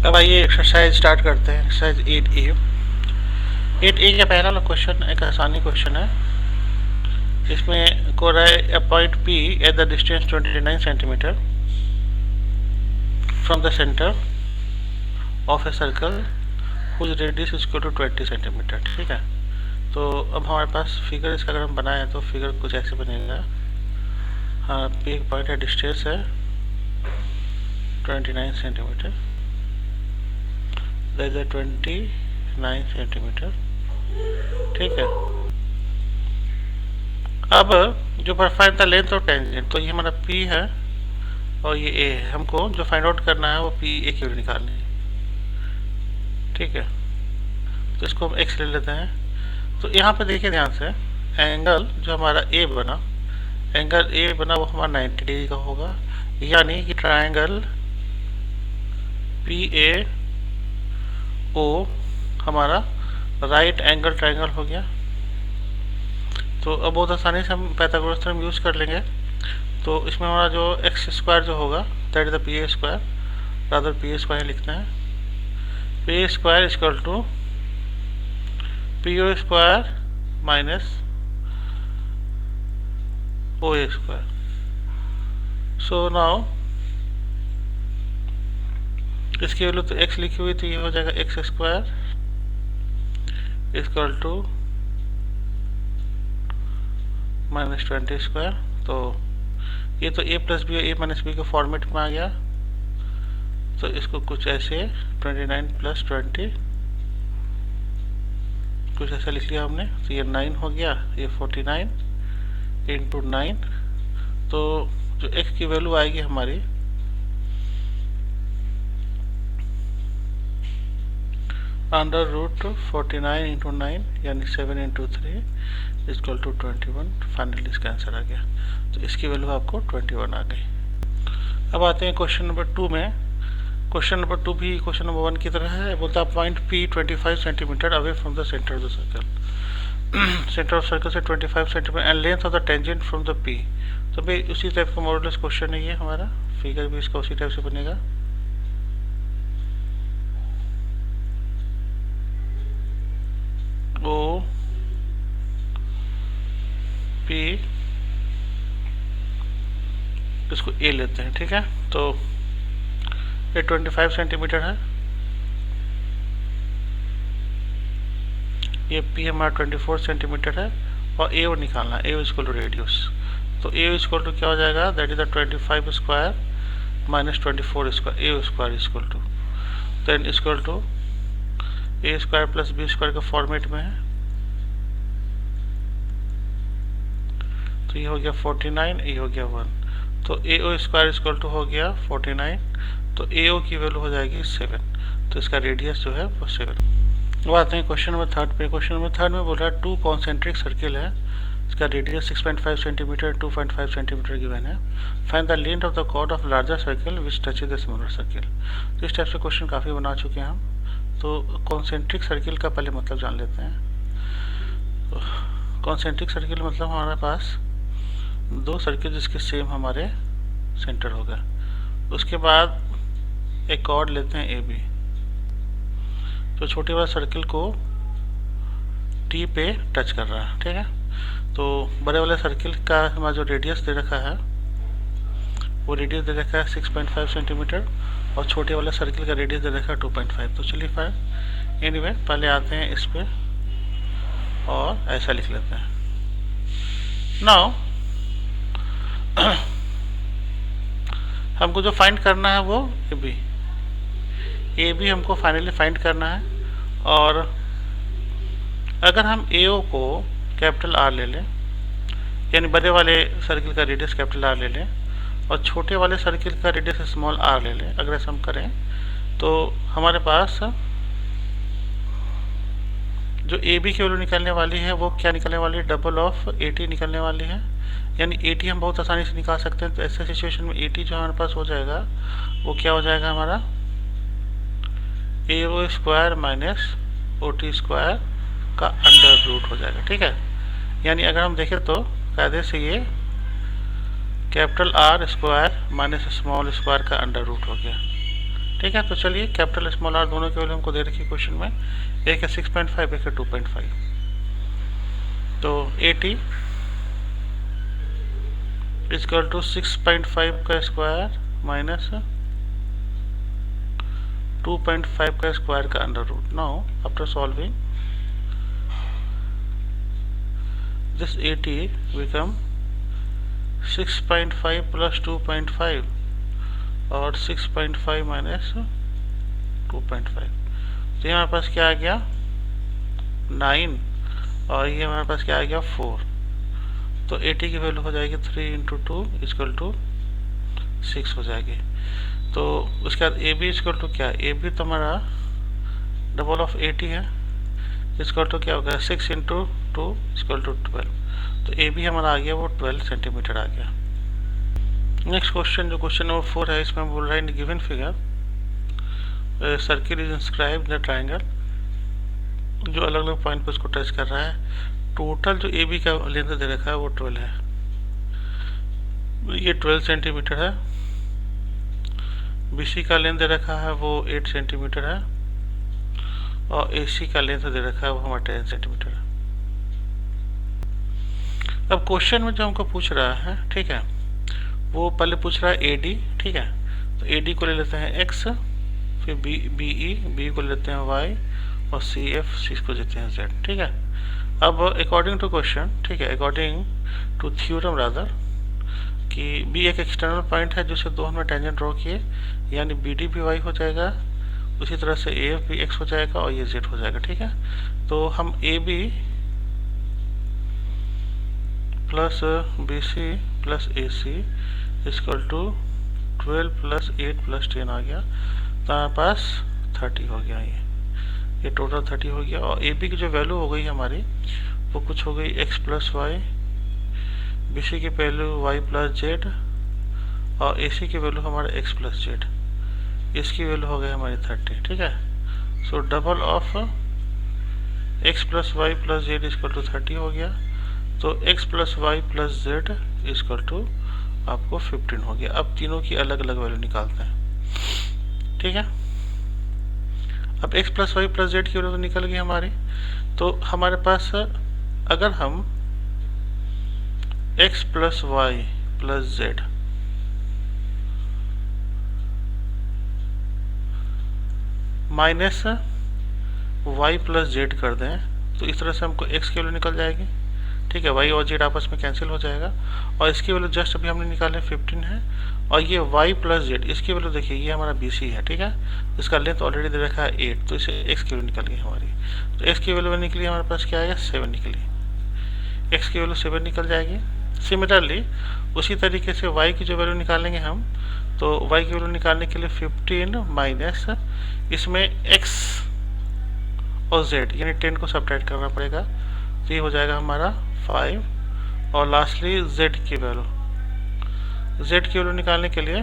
अब आइए exercise start करते हैं। Exercise 8A। 8A का पहला वाला क्वेश्चन एक आसानी क्वेश्चन है। इसमें को रहा है a point P at the distance 29 centimetre from the centre of a circle whose radius is equal to 20 centimetre. ठीक है, तो अब हमारे पास फिगर इसका अगर हम बनाए तो फिगर कुछ ऐसे बनेगा। हाँ, P एक पॉइंट है, डिस्टेंस है 29 सेंटीमीटर, दैट इज 29 सेंटीमीटर। ठीक है, अब जो find the length of tangent, तो ये हमारा P है और ये A है। हमको जो फाइंड आउट करना है वो PA की वैल्यू निकालनी है। ठीक है, तो इसको हम x ले लेते हैं। तो यहाँ पे देखिए ध्यान से, एंगल जो हमारा A बना, एंगल A बना वो हमारा 90 डिग्री का होगा, यानी कि ट्रायंगल PAO हमारा राइट एंगल ट्रायंगल हो गया। तो अब बहुत आसानी से हम पाइथागोरस थ्योरम यूज कर लेंगे। तो इसमें हमारा जो एक्स स्क्वायर जो होगा that is the P A square, rather P A square लिखना है। P A square equal to P O square minus O A square. So now इसकी वैल्यू तो एक्स लिखी हुई थी, ये हो जाएगा X square equal to minus 20 square. तो ये तो a प्लस बी और a माइनस बी के फॉर्मेट में आ गया। तो इसको कुछ ऐसे 29 प्लस 20 कुछ ऐसा लिख लिया हमने। तो ये 9 हो गया, ये 49 इंटू 9। तो जो x की वैल्यू आएगी हमारी अंडर रूट 49 इंटू 9 यानी 7 इंटू 3 इक्वल टू 21। फाइनली इसका आंसर आ गया। तो इसकी वैल्यू आपको 21 आ गई। अब आते हैं क्वेश्चन नंबर 2 में। क्वेश्चन नंबर 2 भी क्वेश्चन नंबर 1 की तरह है। बोलता है point P 25 centimetre away from the centre of the circle. Centre of circle से 25 centimetre and length of the tangent from the P। तो भाई उसी टाइप का मॉडलेस क्वेश्चन है ये हमारा। फिगर भी इसका उसी टाइप से बनेगा। ओ P इसको A लेते हैं। ठीक है, तो ये 25 सेंटीमीटर है, ये P हमारा 24 सेंटीमीटर है और A निकालना है। A equal to radius. तो A इक्वल टू क्या हो जाएगा, that is the 25 square minus 24 square. A square equal to then equal to A square plus B square के फॉर्मेट में है। तो ये हो गया 49, ये हो गया 1। तो AO स्क्वायर इक्वल टू हो गया 49। तो AO की वैल्यू हो जाएगी 7। तो इसका रेडियस जो है वो 7। अब आते हैं क्वेश्चन नंबर 3 पे। क्वेश्चन नंबर 3 में बोल रहा है 2 कॉन्सेंट्रिक सर्किल है, इसका रेडियस 6.5 सेंटीमीटर 2.5 सेंटीमीटर गिवन है। Find the length of the chord of larger circle which touches the smaller circle. तो इस टाइप से क्वेश्चन काफ़ी बना चुके हैं हम। तो कॉन्सेंट्रिक सर्किल का पहले मतलब जान लेते हैं। तो कॉन्सेंट्रिक सर्किल मतलब हमारे पास दो सर्किल जिसके सेम हमारे सेंटर होगा। उसके बाद एक कॉर्ड लेते हैं AB, तो छोटे वाले सर्किल को T पे टच कर रहा है। ठीक है, तो बड़े वाले सर्किल का हमारा जो रेडियस दे रखा है वो रेडियस दे रखा है 6.5 सेंटीमीटर और छोटे वाले सर्किल का रेडियस दे रखा है 2.5। तो चलिए फाइन एनीवे पहले आते हैं इस पे और ऐसा लिख लेते हैं। नाउ हमको जो फाइंड करना है वो AB हमको फाइनली फाइंड करना है। और अगर हम AO को कैपिटल R ले लें, यानी बड़े वाले सर्किल का रेडियस कैपिटल R ले लें और छोटे वाले सर्किल का रेडियस स्मॉल r ले लें, अगर ऐसा हम करें तो हमारे पास जो AB की वैल्यू निकलने वाली है वो क्या निकलने वाली है, डबल ऑफ AT निकलने वाली है। यानी AT हम बहुत आसानी से निकाल सकते हैं। तो ऐसे सिचुएशन में AT जो हमारे पास हो जाएगा वो क्या हो जाएगा हमारा AO square minus OT square का अंडर रूट हो जाएगा। ठीक है, यानी अगर हम देखें तो कायदे से ये capital R square minus small square का अंडर रूट हो गया। ठीक है। तो चलिए कैपिटल स्मॉल आर दोनों के वैल्यू हमको दे रखी क्वेश्चन में, एक है 6.5 एक है 2.5। तो 80 इक्वल टू 6.5 का स्क्वायर माइनस 2.5 का स्क्वायर का under root. Now after solving this 80 become 6.5 plus 2.5 और 6.5 माइनस 2.5। तो ये हमारे पास क्या आ गया 9 और ये हमारे पास क्या आ गया 4। तो 80 की वैल्यू हो जाएगी 3 इंटू 2 इक्वल टू 6 हो जाएगी। तो उसके बाद ए बी इक्वल टू क्या, ए बी तो हमारा डबल ऑफ 80 है, इक्वल टू क्या होगा 6 इंटू 2 इक्वल टू 12। तो ए बी हमारा आ गया वो 12 सेंटीमीटर आ गया। नेक्स्ट क्वेश्चन जो क्वेश्चन नंबर 4 है, इसमें बोल रहा है in given figure circle is inscribed in the triangle. जो अलग अलग पॉइंट पे उसको टच कर रहा है। टोटल जो ए बी का लेंथ दे रखा है वो 12 है, ये 12 सेंटीमीटर है। बी सी का लेंथ दे रखा है वो 8 सेंटीमीटर है और ए सी का लेंथ दे रखा है वो हमारा 10 सेंटीमीटर है। अब क्वेश्चन में जो हमको पूछ रहा है, ठीक है, वो पहले पूछ रहा है ए डी, ठीक है। तो ए डी को ले लेते हैं एक्स, फिर बी को ले लेते हैं वाई और सी एफ सी को देते हैं जेड, ठीक है। अब अकॉर्डिंग टू क्वेश्चन, ठीक है, अकॉर्डिंग टू थ्योरम रादर, कि बी एक एक्सटर्नल पॉइंट है जिसे दो हमने टेंजेंट ड्रॉ किए, यानी बी डी भी वाई हो जाएगा, उसी तरह से ए एफ भी एक्स हो जाएगा और ये जेड हो जाएगा, ठीक है। तो हम A B plus B C plus A C equal to 12 plus 8 plus 10 आ गया। तो हमारे पास 30 हो गया, ये टोटल 30 हो गया। और ए बी की जो वैल्यू हो गई हमारी वो कुछ हो गई X plus Y, B C की वैल्यू वाई प्लस जेड और ए सी की वैल्यू हमारा एक्स प्लस जेड, इसकी वैल्यू हो गई हमारी 30, ठीक है। So double of X plus Y plus Z equal to 30 हो गया। तो x plus Y plus Z equal to आपको 15 हो गया। अब तीनों की अलग अलग वैल्यू निकालते हैं, ठीक है। अब x plus Y plus Z की वैल्यू तो निकल गई हमारी। तो हमारे पास अगर हम x plus Y plus Z minus Y plus Z कर दें तो इस तरह से हमको x की वैल्यू निकल जाएगी, ठीक है। y और z आपस में कैंसिल हो जाएगा और इसकी वैल्यू जस्ट अभी हमने निकाले 15 है। और ये y प्लस जेड, इसकी वैल्यू देखिए ये हमारा बी सी है, ठीक है। इसका लेंथ ऑलरेडी दे रखा है 8, तो इसे x की वैल्यू निकल गई हमारी। तो x की वैल्यू निकली हमारे पास क्या आएगा 7 निकली, x की वैल्यू 7 निकल जाएगी। सिमिलरली उसी तरीके से y की जो वैल्यू निकालेंगे हम, तो y की वैल्यू निकालने के लिए 15 माइनस इसमें x और z यानी 10 को सब्ट्रैक्ट करना पड़ेगा। तो ये हो जाएगा हमारा 5 और लास्टली z की वैल्यू निकालने के लिए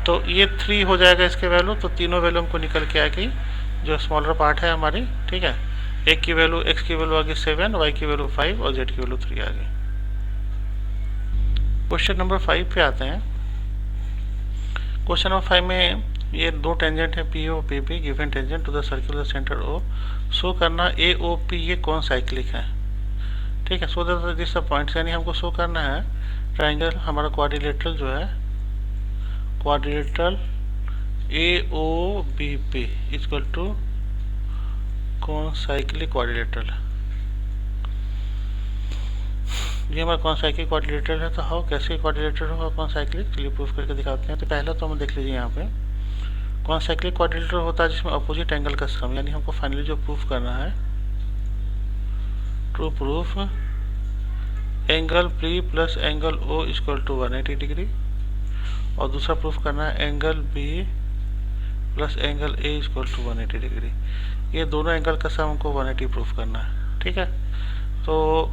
तो ये 3 हो जाएगा इसके वैल्यू। तो तीनों वैल्यू हमको निकल के आ गई जो स्मॉलर पार्ट है हमारी, ठीक है। एक की वैल्यू x की वैल्यू आ गई 7, y की वैल्यू 5 और z की वैल्यू 3 आ गई। क्वेश्चन नंबर 5 पे आते हैं। क्वेश्चन नंबर 5 में ये दो टेंजेंट है P O P P, given tangent to the circular centre O, show करना ए ओ पी ये कौन साइक्लिक है, ठीक है। सो दैट दिस पॉइंट्स, यानी हमको शो करना है ट्राइंगल हमारा क्वाड्रिलेटरल जो है, quadrilateral A O B P equal to कौन साइक्लिक क्वाड्रिलेटरल। ये हमारा कौन साइक्लिक क्वाड्रिलेटरल है। तो हाउ कैसे क्वाड्रिलेटरल होगा कौन साइक्लिक, चलिए प्रूफ करके दिखाते हैं। तो पहला तो हम देख लीजिए यहाँ पे कौन साइक्लिक क्वाड्रिलेटरल होता है जिसमें अपोजिट एंगल का सम, यानी हमको फाइनली जो प्रूफ करना है to proof angle P plus angle O equal to 180 degree, और दूसरा प्रूफ करना है angle B plus angle A equal to 180 degree. ये दोनों एंगल का सम हमको 180 प्रूफ करना है, ठीक है। तो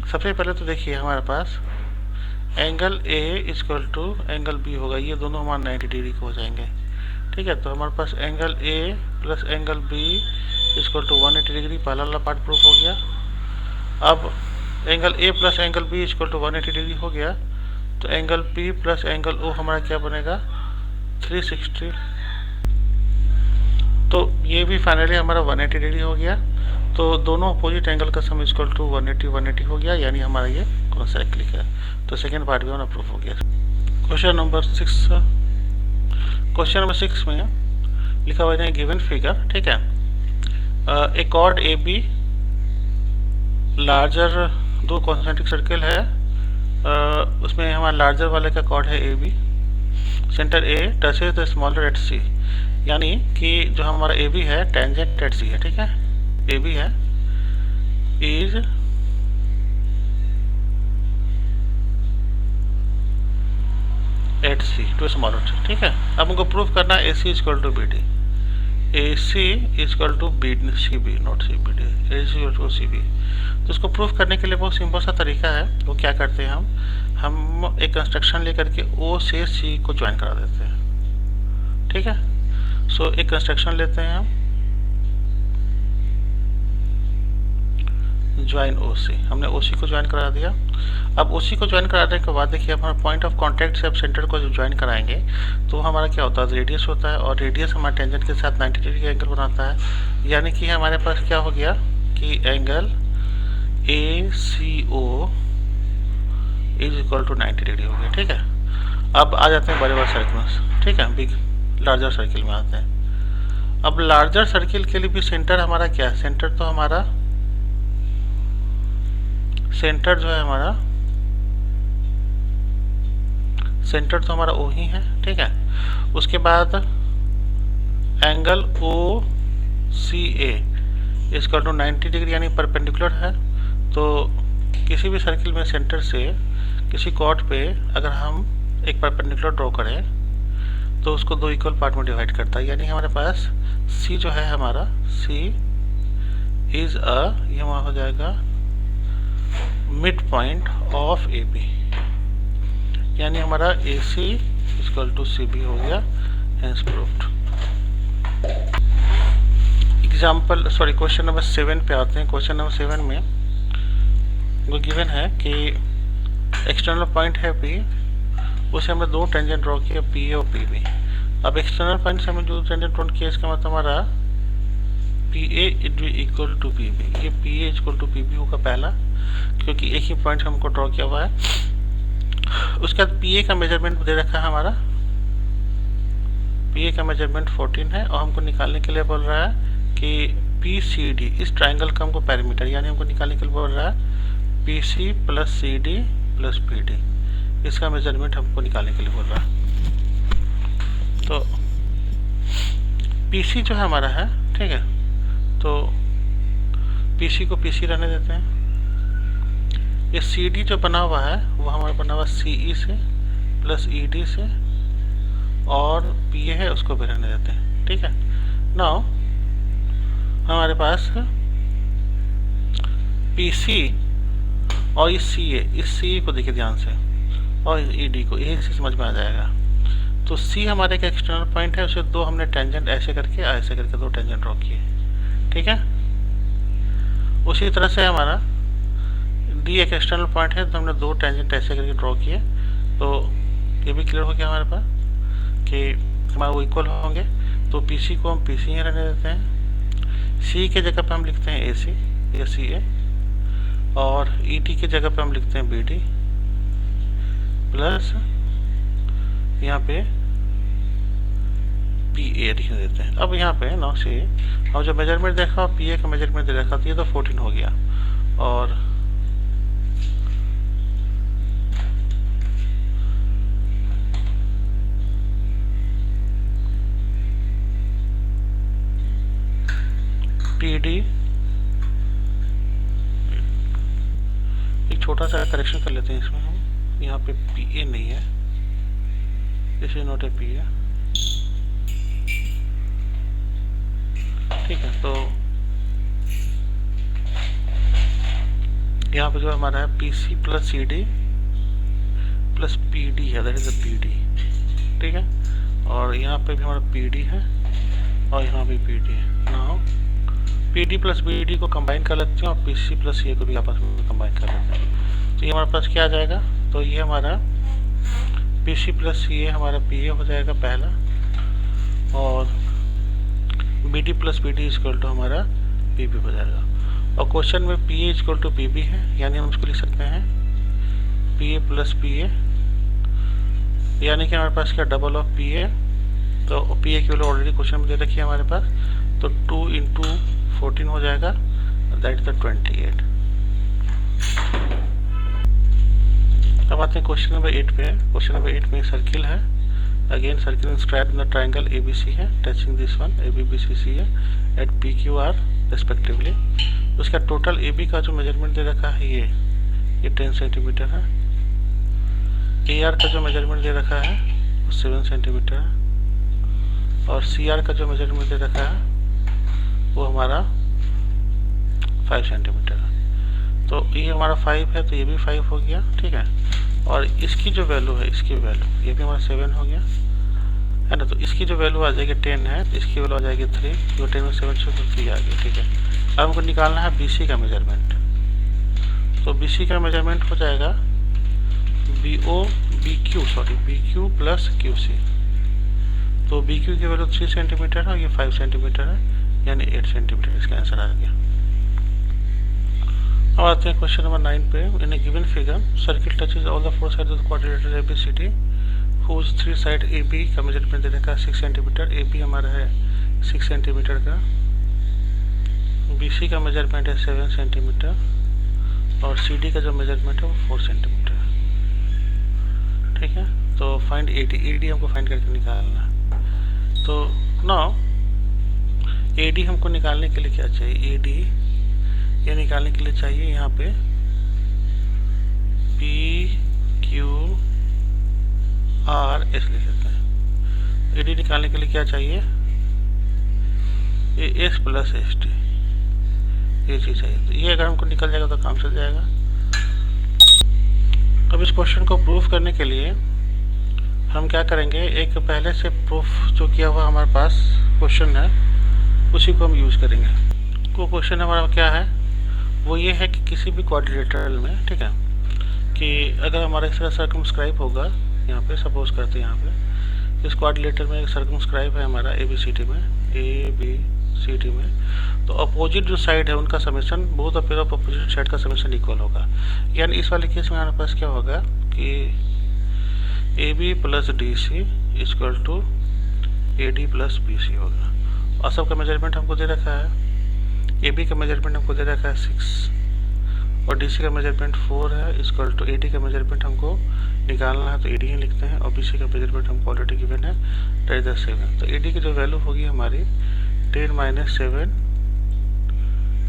सबसे पहले तो देखिए हमारे पास angle A equal to angle B होगा, ये दोनों हमारे 90 डिग्री के हो जाएंगे, ठीक है। तो हमारे पास angle A plus angle B equal to 180 degree, पहला वाला पार्ट प्रूफ हो गया। अब angle A plus angle B equal to 180 degree हो गया, तो angle P plus angle O हमारा क्या बनेगा 360। तो ये भी फाइनली हमारा 180 डिग्री हो गया। तो दोनों अपोजिट एंगल का सम इक्वल टू 180 हो गया, यानी हमारा ये कॉन्साइक्लिक है। तो सेकेंड पार्ट भी हमारा प्रूफ हो गया। क्वेश्चन नंबर 6 में लिखा हुआ है गिवन फिगर, ठीक है। A chord A B larger, दो कॉन्सेंट्रिक सर्किल है, उसमें हमारा लार्जर वाले का कॉर्ड है A B, centre A touches the smaller at C, यानी कि जो हमारा ए बी है टेंजेंट एट सी है, ठीक है। ए बी है is at C to smaller, ठीक है। अब हमको प्रूफ करना है A C is equal to B D, A C is equal to B C B, not C B D, A C equal to C B. तो इसको proof करने के लिए बहुत सिंपल सा तरीका है। वो क्या करते हैं, हम एक कंस्ट्रक्शन लेकर के ओ से सी को ज्वाइन करा देते हैं, ठीक है। सो एक कंस्ट्रक्शन लेते हैं हम, ज्वाइन ओ सी, हमने ओ सी को ज्वाइन करा दिया। अब ओ सी को ज्वाइन कराने के बाद देखिए हमारा पॉइंट ऑफ कांटेक्ट से अब सेंटर को जो ज्वाइन कराएंगे तो हमारा क्या होता है, रेडियस होता है, और रेडियस हमारे टेंजेंट के साथ 90 डिग्री का एंगल बनाता है। यानी कि हमारे पास क्या हो गया कि angle A C O is equal to 90 degree हो गया, ठीक है। अब आ जाते हैं बड़े बड़े सर्किल में, ठीक है, बिग लार्जर सर्किल में आते हैं। अब लार्जर सर्किल के लिए भी सेंटर हमारा क्या है, सेंटर तो हमारा सेंटर जो है हमारा सेंटर तो हमारा ओ ही है, ठीक है। उसके बाद एंगल ओ सी ए इसका टू 90 डिग्री यानी परपेंडिकुलर है। तो किसी भी सर्किल में सेंटर से किसी कॉर्ड पे अगर हम एक परपेंडिकुलर ड्रॉ करें तो उसको दो इक्वल पार्ट में डिवाइड करता है, यानी हमारे पास सी जो है हमारा सी इज अ, ये वहाँ हो जाएगा mid point of A B, यानी हमारा A C equal to C B हो गया, hence proved. Example question number 7 पे आते हैं। क्वेश्चन नंबर 7 में वो गिवन है कि एक्सटर्नल पॉइंट है पी, उसे हमने दो टेंजेंट ड्रॉ किया पी ए और पी बी। अब एक्सटर्नल पॉइंट से हमने जो टेंजेंट ड्रॉ किया इसका मतलब हमारा P A equal to P B, ये P A equal to P B होगा पहला, क्योंकि एक ही पॉइंट हमको ड्रॉ किया हुआ है। उसके बाद पी ए का मेजरमेंट दे रखा है हमारा, पी ए का मेजरमेंट 14 है, और हमको निकालने के लिए बोल रहा है कि पी सी डी, इस ट्राइंगल का हमको पैरामीटर, यानी हमको निकालने के लिए बोल रहा है P C plus C D plus P D, इसका मेजरमेंट हमको निकालने के लिए बोल रहा है। तो पी सी जो है हमारा है, ठीक है, तो पी सी को पी सी रहने देते हैं। ये सी डी जो बना हुआ है वो हमारा बना हुआ सी ई से प्लस ई डी से, और पी ए है उसको भी रहने देते हैं, ठीक है। नाउ हमारे पास पी सी और इस सी ए, इस सी को देखिए ध्यान से, और ई डी को, यही से समझ में आ जाएगा। तो सी हमारे का एक्सटर्नल पॉइंट है, उसे दो हमने टेंजेंट ऐसे करके दो टेंजेंट ड्रॉ किए, ठीक है। उसी तरह से हमारा डी एक एक्सटर्नल पॉइंट है, तो हमने दो टेंजेंट ऐसे करके ड्रॉ किए। तो ये भी क्लियर हो गया हमारे पास कि हमारा वो इक्वल होंगे। तो पी सी को हम पी सी ही रहने देते हैं, सी के जगह पे हम लिखते हैं ए सी या सी ए, और ई टी के जगह पे हम लिखते हैं बी डी प्लस यहाँ पे पी ए लिख देते हैं। अब यहाँ पे नौ से और जो मेजरमेंट देखा पी ए का मेजरमेंट दे रखा, तो ये तो 14 हो गया, और पी डी, एक छोटा सा करेक्शन कर लेते हैं इसमें हम, यहाँ पे पी ए नहीं है, this is not a P A, ठीक है। तो यहाँ पे जो हमारा है P C plus C D plus P D है, that is a P D, ठीक है। और यहाँ पे भी हमारा पी डी है और यहाँ भी पी डी है। Now P D plus B D को कंबाइन कर लेते हैं और पी सी प्लस ए को भी आपस में कंबाइन कर लेते हैं। तो ये हमारे पास क्या आ जाएगा, तो ये हमारा पी सी प्लस सी ए हमारा पी ए हो जाएगा पहला, और B D plus B D equal to हमारा पी बी हो जाएगा। और क्वेश्चन में P A equal to P B है, यानी हम इसको लिख सकते हैं P A plus P A, यानी कि हमारे पास क्या डबल ऑफ पी ए। तो पी ए की वैल्यू ऑलरेडी क्वेश्चन में दे रखी है हमारे पास, तो 2 इंटू 14 हो जाएगा, दैट इज द 28। अब आते हैं क्वेश्चन नंबर 8 पे। क्वेश्चन नंबर 8 में एक सर्किल है, again circle inscribed in the triangle A B C है, touching this one A B B C C है at P Q R respectively. उसका टोटल ए बी का जो मेजरमेंट दे रखा है ये 10 सेंटीमीटर है, ए आर का जो मेजरमेंट दे रखा है वो 7 सेंटीमीटर है, और सी आर का जो मेजरमेंट दे रखा है वो हमारा 5 सेंटीमीटर है। तो ये हमारा 5 है, तो ये भी 5 हो गया, ठीक है। और इसकी जो वैल्यू है, इसकी वैल्यू ये भी हमारा 7 हो गया, है ना। तो इसकी जो वैल्यू आ जाएगी 10 है, तो इसकी वैल्यू आ जाएगी 3, जो 10 में 7 से 3 आ गई, ठीक है। अब हमको निकालना है बी सी का मेजरमेंट। तो बी सी का मेजरमेंट हो जाएगा B Q plus Q C. तो बी क्यू की वैल्यू 3 सेंटीमीटर है और ये 5 सेंटीमीटर है, यानी 8 सेंटीमीटर इसका आंसर आ गया। अब आते हैं क्वेश्चन नंबर 9 पे। In a given figure circle touches all the 4 sides of the quadrilateral A B C D whose 3 side A B का मेजरमेंट दे रखा है 6 सेंटीमीटर। ए बी हमारा है 6 सेंटीमीटर का, बी सी का मेजरमेंट है 7 सेंटीमीटर, और सी डी का जो मेजरमेंट है वो 4 सेंटीमीटर, ठीक है। तो फाइंड ए डी हमको फाइंड करके निकालना है। तो नाउ ए डी हमको निकालने के लिए क्या चाहिए, ए डी ये निकालने के लिए चाहिए यहाँ पे पी क्यू आर एस लिख लेते हैं। ए डी निकालने के लिए क्या चाहिए, A S plus S T, ये चीज़ चाहिए। तो ये अगर हमको निकल जाएगा तो काम चल जाएगा। अब इस क्वेश्चन को प्रूफ करने के लिए हम क्या करेंगे, एक पहले से प्रूफ जो किया हुआ हमारे पास क्वेश्चन है उसी को हम यूज़ करेंगे। वो क्वेश्चन हमारा क्या है, वो ये है कि किसी भी क्वाड्रिलेटरल में, ठीक है, कि अगर हमारा इस तरह सर्कमस्क्राइब होगा, यहाँ पे सपोज करते हैं यहाँ पे इस क्वाड्रिलेटर में एक सर्कमस्क्राइब है हमारा ए बी सी डी में, ए बी सी डी में, तो अपोजिट जो साइड है उनका summation, both of pair of opposite side का समेशन इक्वल होगा। यानी इस वाले केस में हमारे पास क्या होगा कि A B plus D C equal to A D plus B C होगा। और सबका मेजरमेंट हमको दे रखा है, ए बी का मेजरमेंट हमको दे रखा है 6 और डी सी का मेजरमेंट 4 है, इक्वल टू ए डी का मेजरमेंट हमको निकालना है तो ए डी ही लिखते हैं, और बी सी का मेजरमेंट हमको ऑलरेडी गिवन है, दैट इज 7। तो ए डी की जो वैल्यू होगी हमारी 10 - 7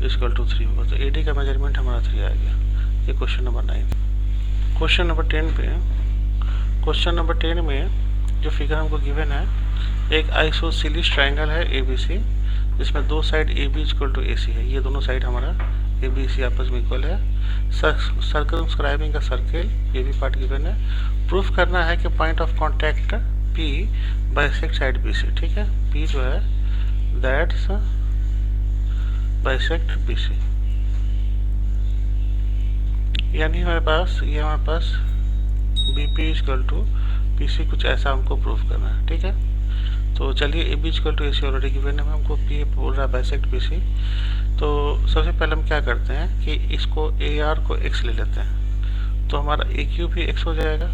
इक्वल टू 3 होगा। तो ए डी का मेजरमेंट हमारा 3 आ गया। ये क्वेश्चन नंबर 9। क्वेश्चन नंबर 10 पे, क्वेश्चन नंबर 10 में जो फिगर हमको गिवन है, एक आइसोसेलेस ट्राइंगल है ए बी सी, जिसमें दो side A B equal to A C है। ये दोनों साइड हमारा ए बी सी आपस में इक्वल है। सर्कमस्क्राइबिंग का सर्किल, ये भी पार्ट गिवन है। प्रूफ करना है कि point of contact P bisect side B C, ठीक है। पी जो है दैट्स बाइसेक्ट बी सी, यानी हमारे पास B P equal to P C, कुछ ऐसा हमको प्रूफ करना है, ठीक है। तो चलिए A B equal to A C already given है, हमको पी बोल रहा है बाइसेक्ट बी सी। तो सबसे पहले हम क्या करते हैं कि इसको ए आर को एक्स ले लेते हैं, तो हमारा ए क्यू भी एक्स हो जाएगा।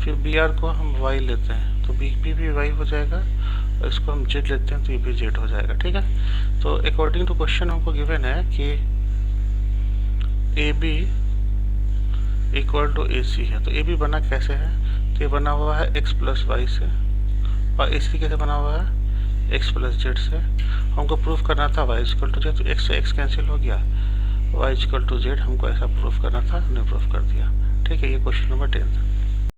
फिर बी आर को हम वाई लेते हैं, तो बी पी भी वाई हो जाएगा, और इसको हम जेड लेते हैं तो ये भी जेड हो जाएगा, ठीक है। तो अकॉर्डिंग टू क्वेश्चन हमको गिवन है कि A B equal to A C है। तो ए बी बना कैसे है, तो ये बना हुआ है एक्स प्लस वाई से, और ए सी कैसे बना हुआ है एक्स प्लस जेड से। हमको प्रूफ करना था वाई इक्वल टू जेड, तो एक्स से एक्स कैंसिल हो गया, वाई इक्वल टू जेड हमको ऐसा प्रूफ करना था, हमने प्रूफ कर दिया, ठीक है। ये क्वेश्चन नंबर 10 था।